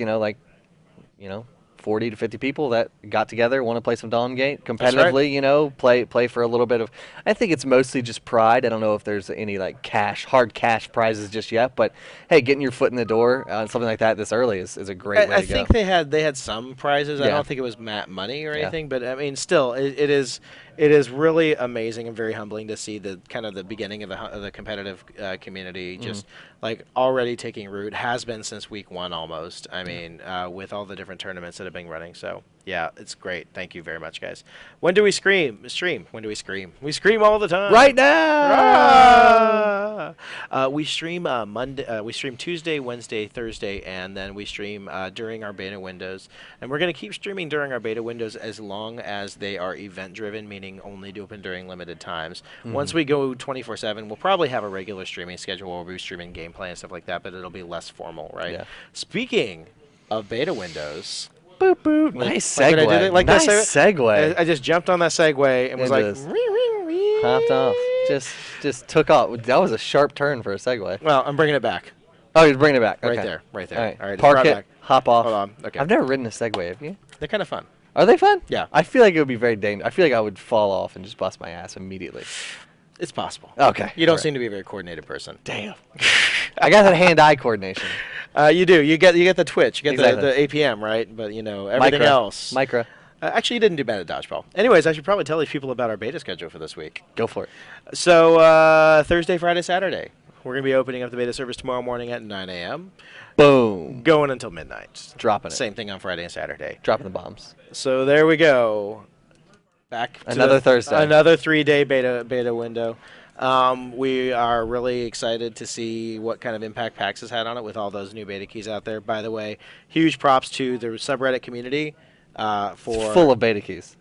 40 to 50 people that got together, want to play some Dawngate competitively, play for a little bit of. I think it's mostly just pride. I don't know if there's any like hard cash prizes just yet, but hey, getting your foot in the door on something like that this early is a great way to go. I think they had some prizes. I don't think it was money or anything, but I mean, still, it is really amazing and very humbling to see the kind of the beginning of the competitive community just like already taking root. Has been since week 1 almost. I mean, with all the different tournaments that have been running. So yeah, it's great. Thank you very much, guys. When do we stream? When do we scream? We scream all the time. Right now. We stream Monday. We stream Tuesday, Wednesday, Thursday, and then we stream during our beta windows. And we're going to keep streaming during our beta windows as long as they are event driven, meaning only open during limited times. Once we go 24/7, we'll probably have a regular streaming schedule where we'll be streaming gameplay and stuff like that, but it'll be less formal, right? Yeah. Speaking of beta windows. Boop, boop. Nice segue. Nice segue. I just jumped on that segue and was like, hopped off. Just took off. That was a sharp turn for a segue. Well, I'm bringing it back. Oh, you're bringing it back. Okay. Right there. All right park it, hop off. Hold on. Okay. I've never ridden a Segway, have you? They're kind of fun. Are they fun? Yeah. I feel like it would be very dangerous. I feel like I would fall off and just bust my ass immediately. It's possible. Okay. You don't seem to be a very coordinated person. Damn. I got that hand-eye coordination. You do. You get the twitch. You get the APM, right? But everything else. Micro. Actually, you didn't do bad at dodgeball. Anyways, I should probably tell these people about our beta schedule for this week. Go for it. So Thursday, Friday, Saturday, we're going to be opening up the beta service tomorrow morning at 9 a.m. Boom. Going until midnight. Dropping it. Same thing on Friday and Saturday. Dropping the bombs. So there we go. Back to another Thursday. Another 3-day beta window. We are really excited to see what kind of impact PAX has had on it with all those new beta keys out there. By the way, huge props to the subreddit community for it's full of beta keys.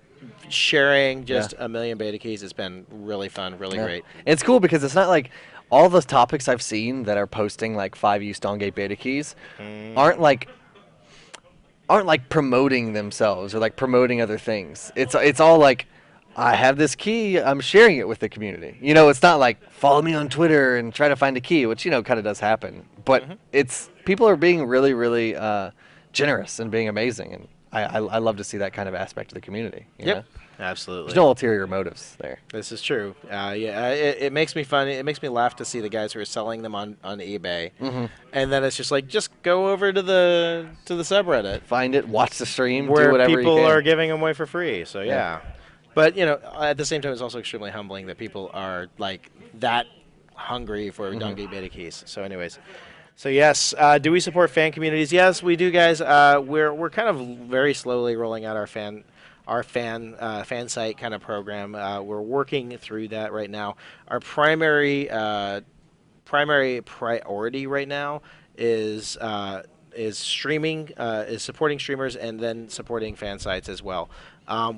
Sharing just a million beta keys. It's been really fun, really great. It's cool because it's not like all those topics I've seen that are posting like 5U Dawngate beta keys aren't like promoting themselves or like promoting other things. It's all like, I have this key, I'm sharing it with the community. It's not like follow me on Twitter and try to find a key, which kind of does happen. But it's people are being really, really generous and being amazing, and I love to see that kind of aspect of the community. You know? Absolutely. There's no ulterior motives there. This is true. It makes me funny. It makes me laugh to see the guys who are selling them on eBay, and then it's just like, just go over to the subreddit, Find it, watch the stream, do where whatever you people can. are giving them away for free. So yeah. But at the same time, it's also extremely humbling that people are like that hungry for Dongate beta keys. So anyways. So yes, do we support fan communities? Yes, we do, guys. We're kind of very slowly rolling out our fan site kind of program. We're working through that right now. Our primary priority right now is streaming, is supporting streamers, and then supporting fan sites as well.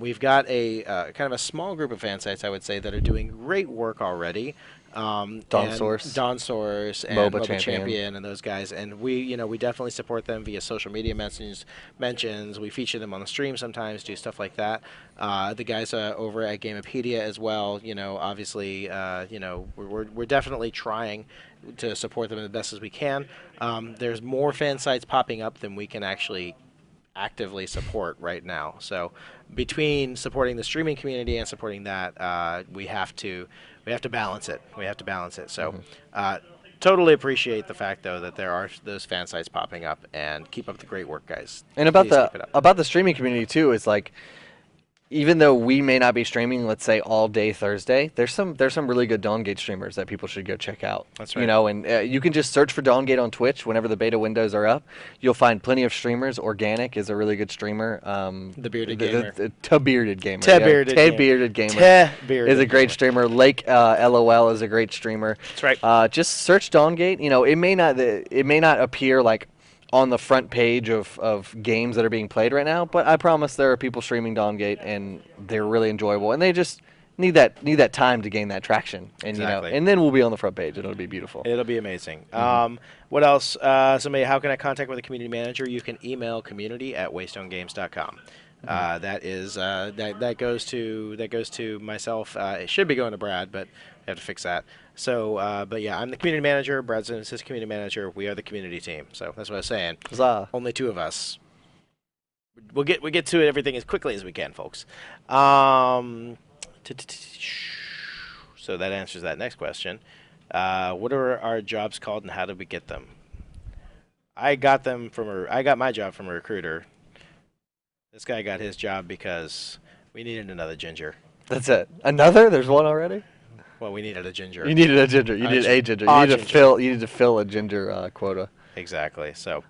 We've got a kind of a small group of fan sites, I would say, that are doing great work already. Dawn Source, and MOBA Champion, and those guys, and we definitely support them via social media mentions. We feature them on the stream sometimes, do stuff like that. The guys over at Gamepedia as well. Obviously, we're definitely trying to support them as best as we can. There's more fan sites popping up than we can actually actively support right now. So between supporting the streaming community and supporting that, we have to balance it. So totally appreciate the fact, though, that there are those fan sites popping up, and keep up the great work, guys. And about the streaming community too, is like, even though we may not be streaming, let's say, all day Thursday, there's some really good Dawngate streamers that people should go check out. That's right. And you can just search for Dawngate on Twitch whenever the beta windows are up. You'll find plenty of streamers. Organic is a really good streamer. The Bearded Gamer. The Bearded Gamer. Ted Bearded Gamer is a great streamer. Lake LOL is a great streamer. That's right. Just search Dawngate. It may not appear like on the front page of games that are being played right now, but I promise there are people streaming Dawngate, and they're really enjoyable, and they just need that time to gain that traction, and exactly. And then we'll be on the front page, and it'll be beautiful. It'll be amazing. What else? How can I contact with a community manager? You can email community@waystonegames.com. That goes to myself. It should be going to Brad, but I have to fix that. So, but yeah, I'm the community manager. Brad's his community manager. We are the community team. So that's what I was saying. Huzzah. Only two of us. We'll get to everything as quickly as we can, folks. So that answers that next question. What are our jobs called, and how did we get them? I got my job from a recruiter. This guy got his job because we needed another ginger. That's it. Another? There's one already? Well, we needed a ginger. You needed a ginger. You needed a ginger. You needed to fill a ginger quota. Exactly. So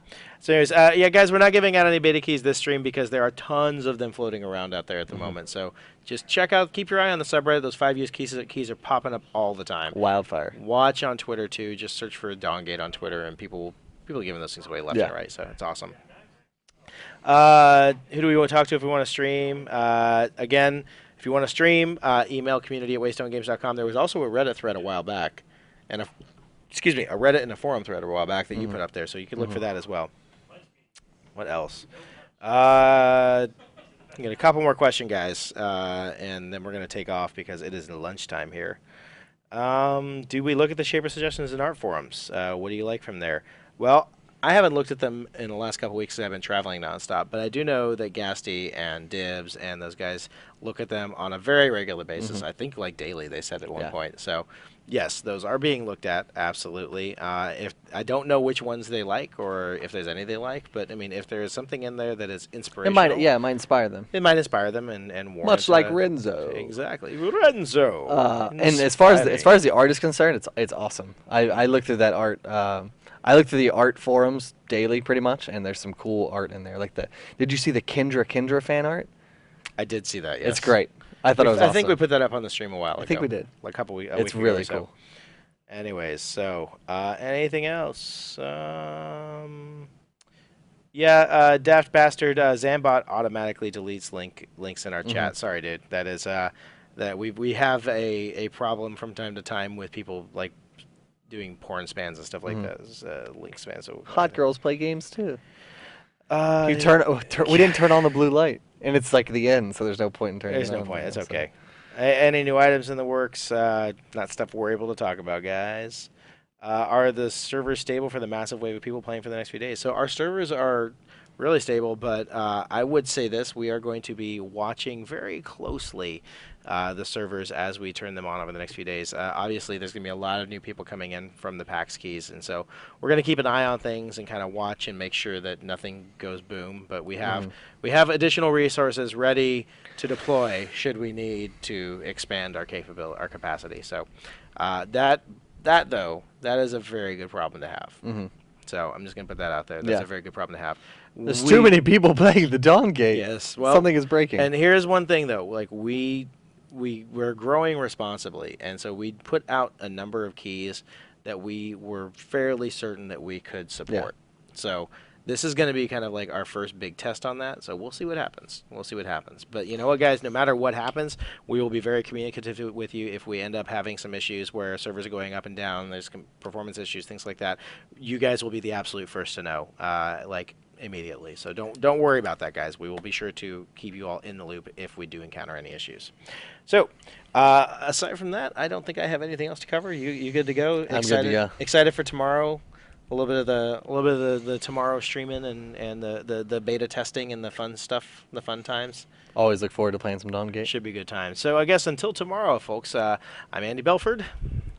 anyways, yeah, guys, we're not giving out any beta keys this stream because there are tons of them floating around out there at the moment. So just keep your eye on the subreddit. Those 5-use keys are popping up all the time. Wildfire. Watch on Twitter too. Just search for Dawngate on Twitter, and people are giving those things away left and right. So it's awesome. Who do we want to talk to if we want to stream? Again, if you want to stream, email community@waystonegames.com. There was also a Reddit thread a while back, and a Reddit and a forum thread a while back that you put up there, so you can look for that as well. What else? I got a couple more questions, guys, and then we're going to take off because it is lunchtime here. Do we look at the shaper suggestions in art forums? What do you like from there? Well, I haven't looked at them in the last couple weeks because I've been traveling nonstop, but I do know that Gasty and Dibs and those guys look at them on a very regular basis. I think like daily, they said at one point. So, yes, those are being looked at, absolutely. If I don't know which ones they like or if there's any they like, but I mean, if there is something in there that is inspirational, it might inspire them. It might inspire them and warrant, much like Renzo. Exactly, Renzo. And as far as the art is concerned, it's awesome. I looked through that art. I look through the art forums daily, pretty much, and there's some cool art in there. Did you see the Kendra fan art? I did see that. Yes, it's great. I thought it was awesome. I think we put that up on the stream a while ago. I think we did. Like a couple weeks. It's really cool. Anyways, so anything else? Daft Bastard Zambot automatically deletes links in our chat. Sorry, dude. That is that we have a problem from time to time with people like doing porn spans and stuff like that. Link spans. So hot girls play games too. We didn't turn on the blue light, and it's like the end, so there's no point in turning. There's no point. It's okay. Any new items in the works? Not stuff we're able to talk about, guys. Are the servers stable for the massive wave of people playing for the next few days? So our servers are really stable. But I would say this: we are going to be watching very closely the servers as we turn them on over the next few days. Obviously, there's going to be a lot of new people coming in from the PAX keys, and so we're going to keep an eye on things and kind of watch and make sure that nothing goes boom. But we have additional resources ready to deploy should we need to expand our capacity. So that is a very good problem to have. So I'm just going to put that out there. That's a very good problem to have. There's too many people playing the Dawn Gate. Yes. Well, something is breaking. And here's one thing, though. Like, we're growing responsibly, and so we put out a number of keys that we were fairly certain that we could support. So this is going to be kind of like our first big test on that. So we'll see what happens. We'll see what happens. But you know what, guys? No matter what happens, we will be very communicative with you. If we end up having some issues where servers are going up and down, there's performance issues, things like that, you guys will be the absolute first to know, like immediately. So don't worry about that, guys. We will be sure to keep you all in the loop if we do encounter any issues. So aside from that, I don't think I have anything else to cover. You good to go? I'm good to go. Excited for tomorrow. A little bit of the tomorrow streaming and the beta testing and the fun stuff, the fun times. Always look forward to playing some Dawn Gate. Should be a good time. So I guess until tomorrow, folks, I'm Andy Belford.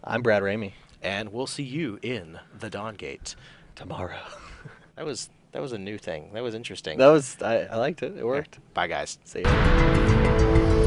I'm Brad Ramey. And we'll see you in the Dawn Gate tomorrow. That was a new thing. That was interesting. I liked it. It worked. Bye, guys. See you.